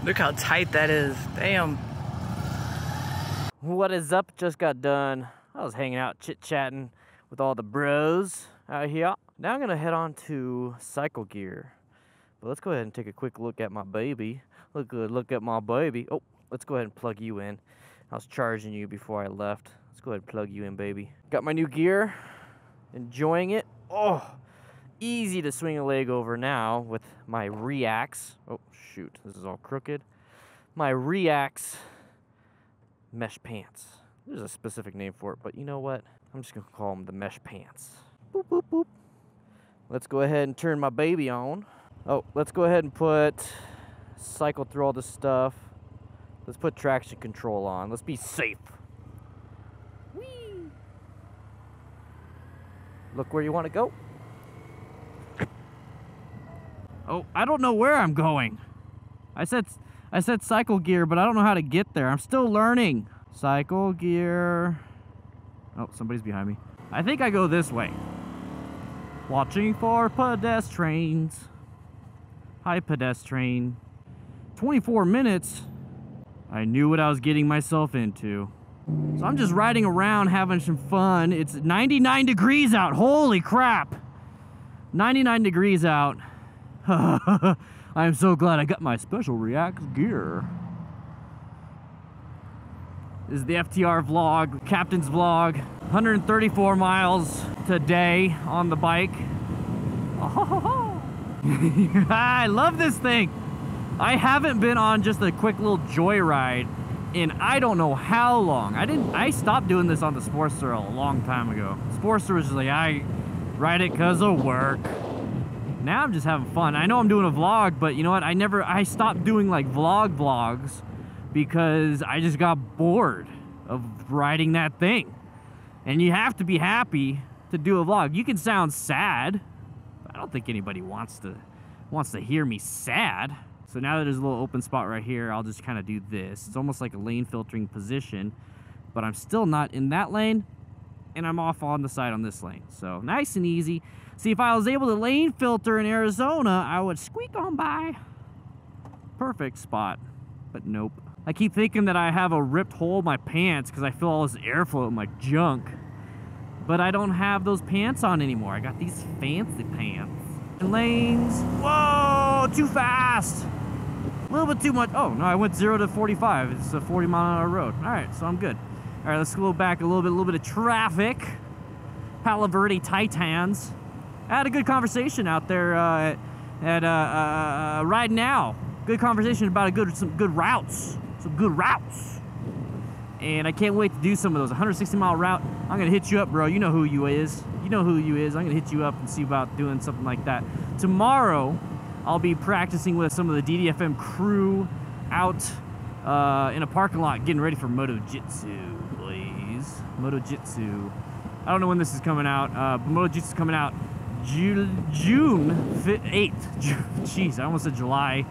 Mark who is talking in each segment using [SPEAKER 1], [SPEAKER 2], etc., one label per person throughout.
[SPEAKER 1] Look how tight that is. Damn.
[SPEAKER 2] What is up? Just got done. I was hanging out, chit-chatting with all the bros out here. Now I'm gonna head on to cycle gear. But let's go ahead and take a quick look at my baby. Look at my baby. Oh, let's go ahead and plug you in. I was charging you before I left. Let's go ahead and plug you in, baby. Got my new gear. Enjoying it. Oh, easy to swing a leg over now with my Reacts. Oh, shoot. This is all crooked. My Reacts mesh pants. There's a specific name for it, but you know what? I'm just going to call them the mesh pants. Boop, boop, boop. Let's go ahead and turn my baby on. Oh, let's go ahead and cycle through all this stuff. Let's put traction control on. Let's be safe. Whee! Look where you want to go. Oh, I don't know where I'm going. I said cycle gear, but I don't know how to get there. I'm still learning. Cycle gear. Oh, somebody's behind me. I think I go this way. Watching for pedestrians. Hi, pedestrian. 24 minutes. I knew what I was getting myself into. So I'm just riding around having some fun. It's 99 degrees out. Holy crap. 99 degrees out. I am so glad I got my special React gear. This is the FTR vlog, Captain's vlog. 134 miles today on the bike. Oh, I love this thing. I haven't been on just a quick little joyride in I don't know how long. I stopped doing this on the Sportster a long time ago. Sportster was just like, I ride it because of work. Now I'm just having fun. I know I'm doing a vlog, but you know what? I stopped doing like vlogs because I just got bored of riding that thing. And you have to be happy to do a vlog. You can sound sad, but I don't think anybody wants to hear me sad. So now that there's a little open spot right here, I'll just kind of do this. It's almost like a lane filtering position, but I'm still not in that lane, and I'm off on the side on this lane. So nice and easy. See, if I was able to lane filter in Arizona, I would squeak on by. Perfect spot, but nope. I keep thinking that I have a ripped hole in my pants because I feel all this airflow in my junk. But I don't have those pants on anymore. I got these fancy pants. And lanes. Whoa, too fast. A little bit too much. Oh, no, I went 0 to 45. It's a 40-mile-an-hour road. All right, so I'm good. All right, let's go back a little bit of traffic. Palo Verde Titans. I had a good conversation out there at Ride Now. Good conversation about some good routes. Some good routes. And I can't wait to do some of those. 160-mile route. I'm going to hit you up, bro. You know who you is. You know who you is. I'm going to hit you up and see about doing something like that. Tomorrow, I'll be practicing with some of the DDFM crew out in a parking lot getting ready for Moto Jitsu, please. Moto Jitsu. I don't know when this is coming out, but Moto Jitsu is coming out June 8th. Jeez, I almost said July.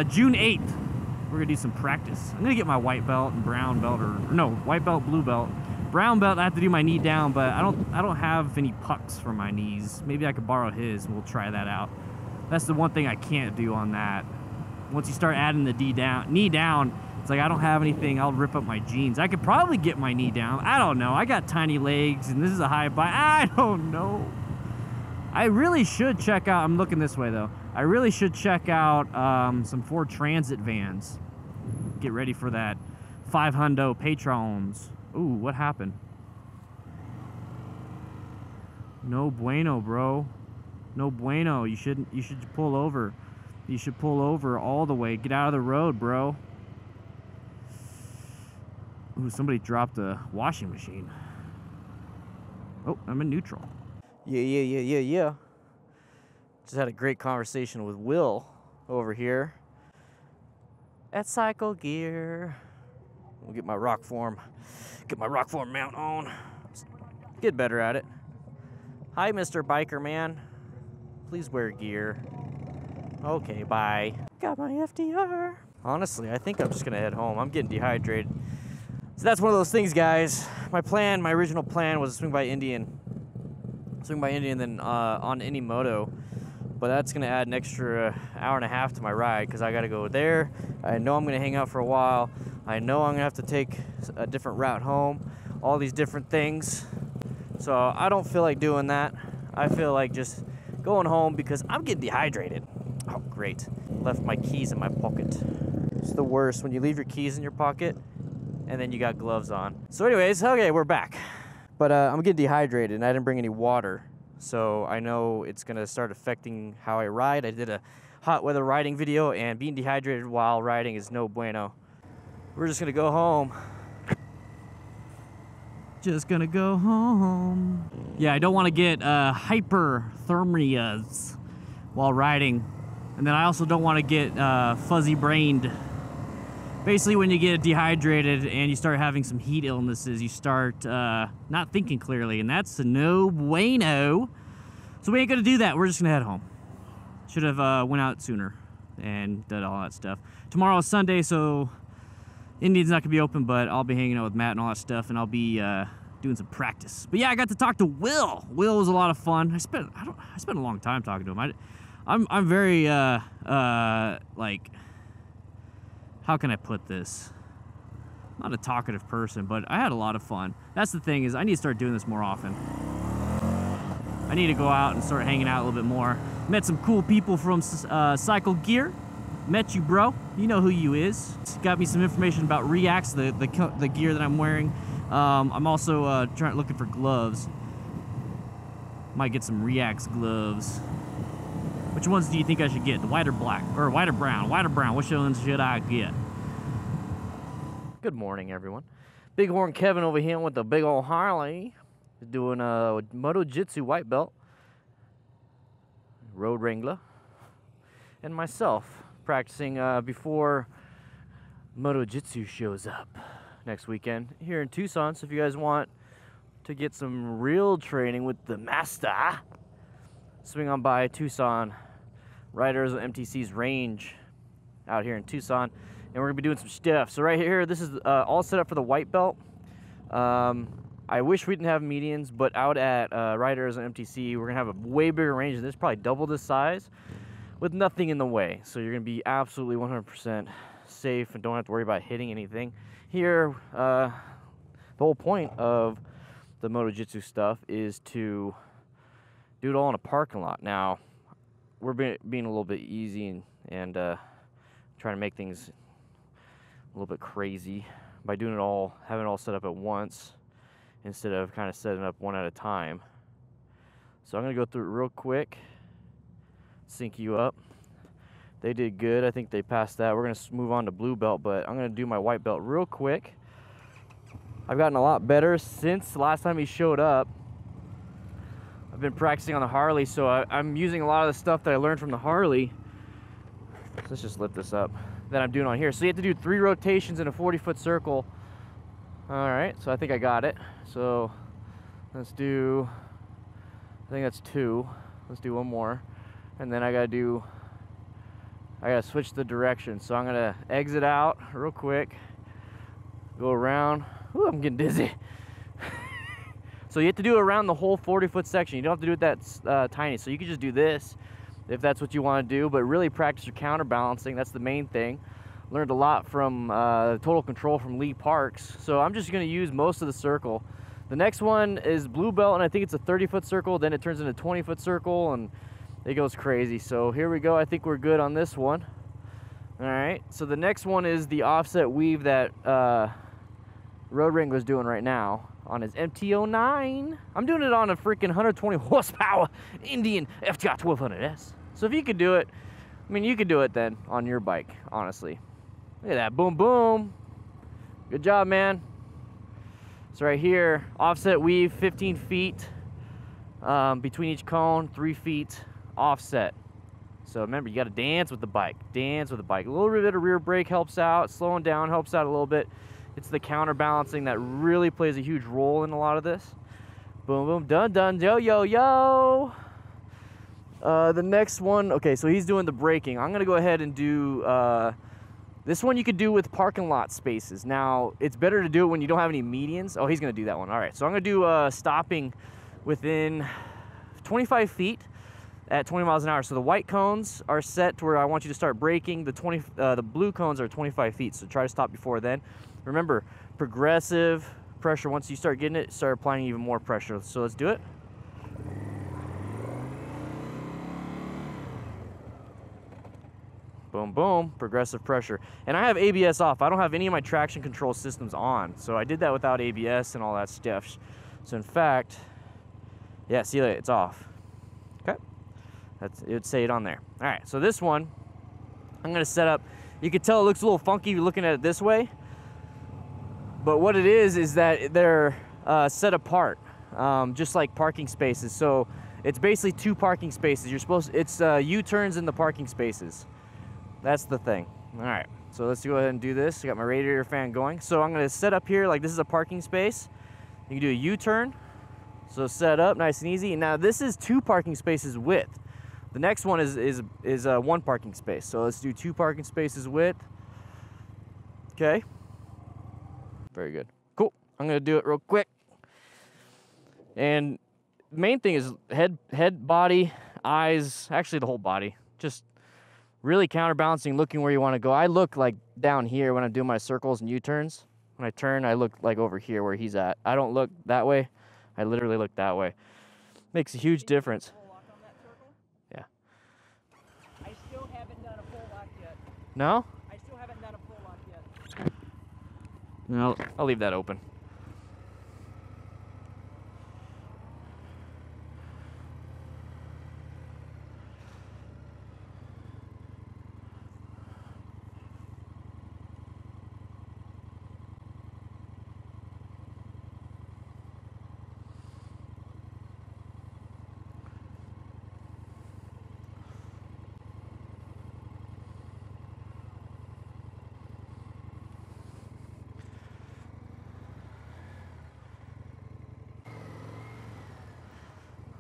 [SPEAKER 2] June 8th. We're gonna do some practice. I'm gonna get my white belt and brown belt, or no, white belt, blue belt. Brown belt, I have to do my knee down, but I don't have any pucks for my knees. Maybe I could borrow his and we'll try that out. That's the one thing I can't do on that. Once you start adding the knee down, it's like I don't have anything, I'll rip up my jeans. I could probably get my knee down. I don't know. I got tiny legs and this is a high bike. I don't know. I really should check out, I'm looking this way though. I really should check out some Ford Transit vans. Get ready for that 500 Patrons. Ooh, what happened? No bueno, bro. No bueno. You should pull over. You should pull over all the way. Get out of the road, bro. Ooh, somebody dropped a washing machine. Oh, I'm in neutral. Yeah. Just had a great conversation with Will over here at Cycle Gear. We'll get my rock form mount on. Get better at it. Hi, Mr. Biker Man. Please wear gear. Okay, bye. Got my FDR. Honestly, I think I'm just gonna head home. I'm getting dehydrated. So that's one of those things, guys. My original plan was to swing by Indian, then on any moto. but that's gonna add an extra hour and a half to my ride because I gotta go there. I know I'm gonna hang out for a while. I know I'm gonna have to take a different route home, all these different things. So I don't feel like doing that. I feel like just going home because I'm getting dehydrated. Oh, great. Left my keys in my pocket. It's the worst when you leave your keys in your pocket and then you got gloves on. So anyways, okay, we're back. But I'm getting dehydrated and I didn't bring any water. So I know it's gonna start affecting how I ride. I did a hot weather riding video and being dehydrated while riding is no bueno. We're just gonna go home. Just gonna go home. Yeah, I don't wanna get hyperthermias while riding. And then I also don't wanna get fuzzy brained. Basically, when you get dehydrated and you start having some heat illnesses, you start not thinking clearly, and that's no bueno. So we ain't gonna do that. We're just gonna head home. Should have went out sooner and did all that stuff. Tomorrow is Sunday, so Indian's not gonna be open, but I'll be hanging out with Matt and all that stuff, and I'll be doing some practice. But yeah, I got to talk to Will. Will was a lot of fun. I spent a long time talking to him. I'm very like, how can I put this? I'm not a talkative person, but I had a lot of fun. That's the thing, is I need to start doing this more often. I need to go out and start hanging out a little bit more. Met some cool people from Cycle Gear. Met you, bro. You know who you is. Got me some information about Reacts, the gear that I'm wearing. I'm also looking for gloves. Might get some Reacts gloves. Which ones do you think I should get? The white or black? Or white or brown? White or brown? Which ones should I get? Good morning, everyone. Big Horn Kevin over here with the big old Harley. Doing a Moto Jitsu white belt. RoadWrangler. And myself practicing before Moto Jitsu shows up next weekend here in Tucson. So if you guys want to get some real training with the master, swing on by Tucson Riders of MTC's range out here in Tucson, and we're gonna be doing some stuff. So right here, this is all set up for the white belt. I wish we didn't have medians, but out at Riders of MTC, we're gonna have a way bigger range than this, probably double this size, with nothing in the way. So you're gonna be absolutely 100% safe and don't have to worry about hitting anything. Here, the whole point of the Moto Jitsu stuff is to do it all in a parking lot. Now, we're being a little bit easy and trying to make things a little bit crazy by doing it all, having it all set up at once instead of kind of setting up one at a time. So I'm gonna go through it real quick, sync you up. They did good. I think they passed that. We're gonna move on to blue belt, but I'm gonna do my white belt real quick. I've gotten a lot better since the last time he showed up. I've been practicing on the Harley, so I'm using a lot of the stuff that I learned from the Harley. So let's just lift this up. That I'm doing on here. So you have to do 3 rotations in a 40-foot circle. All right, so I think I got it. So let's do, I think that's 2. Let's do 1 more. And then I gotta switch the direction. So I'm gonna exit out real quick, go around. Ooh, I'm getting dizzy. So you have to do it around the whole 40-foot section. You don't have to do it that tiny. So you can just do this if that's what you want to do, but really practice your counterbalancing. That's the main thing. Learned a lot from Total Control from Lee Parks. So I'm just going to use most of the circle. The next one is blue belt, and I think it's a 30-foot circle. Then it turns into a 20-foot circle, and it goes crazy. So here we go. I think we're good on this one. All right. So the next one is the offset weave that RoadWrangler's doing right now on his MT-09. I'm doing it on a freaking 120 horsepower Indian FTR1200S. So if you could do it, I mean, you could do it then on your bike, honestly. Look at that, boom, boom. Good job, man. So right here, offset weave, 15 feet between each cone, 3 feet offset. So remember, you gotta dance with the bike, dance with the bike. A little bit of rear brake helps out, slowing down helps out a little bit. It's the counterbalancing that really plays a huge role in a lot of this. Boom, boom, dun, dun, yo, yo, yo. The next one, okay, so he's doing the braking. I'm gonna go ahead and do, this one you could do with parking lot spaces. Now, it's better to do it when you don't have any medians. Oh, he's gonna do that one. All right, so I'm gonna do stopping within 25 feet. at 20 miles an hour. So the white cones are set to where I want you to start braking. The blue cones are 25 feet, so try to stop before then. Remember, progressive pressure. Once you start getting it, start applying even more pressure. So let's do it. Boom, boom, progressive pressure. And I have ABS off. I don't have any of my traction control systems on. So I did that without ABS and all that stuff. So in fact, yeah, see, it's off. Okay, it would say it on there. All right, so this one, I'm gonna set up. You can tell it looks a little funky looking at it this way. But what it is that they're set apart, just like parking spaces. So it's basically 2 parking spaces. It's U-turns in the parking spaces. That's the thing. All right, so let's go ahead and do this. I got my radiator fan going. So I'm gonna set up here like this is a parking space. You can do a U-turn. So set up nice and easy. And now this is 2 parking spaces width. The next one is 1 parking space. So let's do 2 parking spaces width. Okay. Very good. Cool. I'm gonna do it real quick. And the main thing is head, body, eyes, actually the whole body. Just really counterbalancing, looking where you want to go. I look like down here when I'm doing my circles and U-turns. When I turn, I look like over here where he's at. I don't look that way. I literally look that way. Makes a huge difference. Yeah.
[SPEAKER 1] I still haven't done a full lock yet.
[SPEAKER 2] No?
[SPEAKER 1] I still haven't done a full lock yet.
[SPEAKER 2] No, I'll leave that open.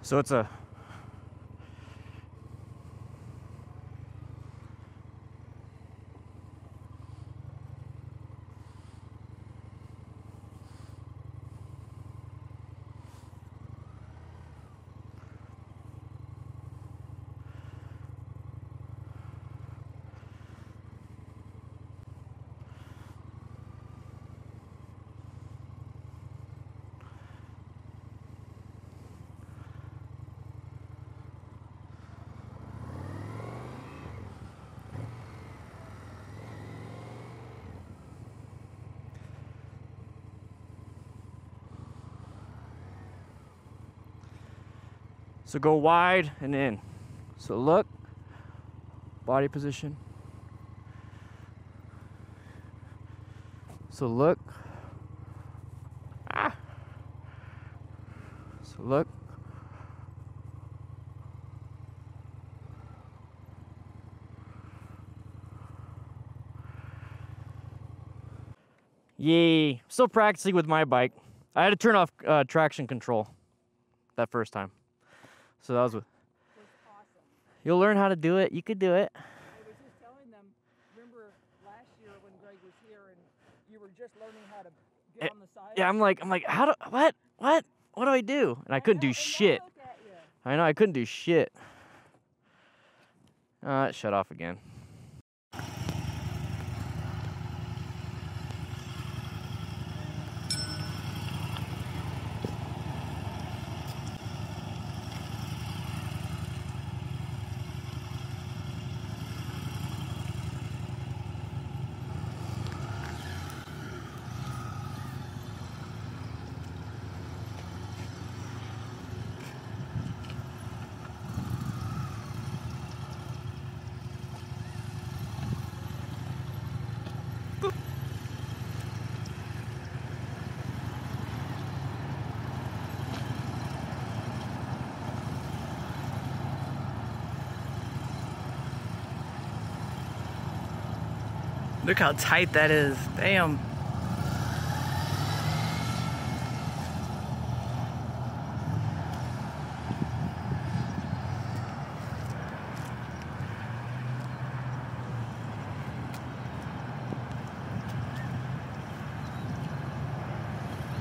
[SPEAKER 2] So it's a So go wide and in. So look, body position. So look. Ah. So look. Yay. Still practicing with my bike. I had to turn off traction control that first time. So that was awesome. You'll learn how to do it. You could do it.
[SPEAKER 1] I was just telling them, remember last year when Greg was here and you were just learning how to get on the side?
[SPEAKER 2] Yeah, I'm like, what do I do? And I couldn't do shit. I know, I couldn't do shit. It shut off again.
[SPEAKER 1] Look how tight that is. Damn.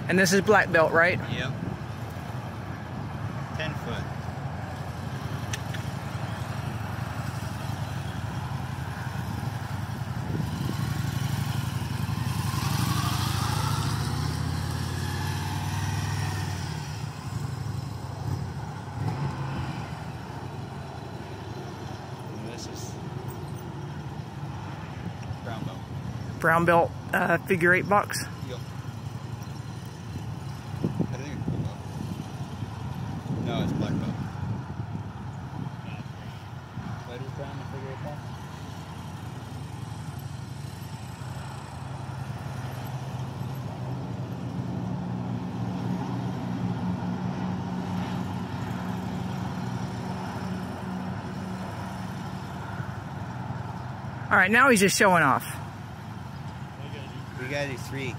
[SPEAKER 1] And this is black belt, right?
[SPEAKER 3] Yep. 10 foot. brown belt figure 8 box.
[SPEAKER 4] Yep. I think it's blue belt. No, it's black belt. Lighter brown and figure 8 box.
[SPEAKER 3] All right, now he's just showing off.
[SPEAKER 4] We gotta do 3.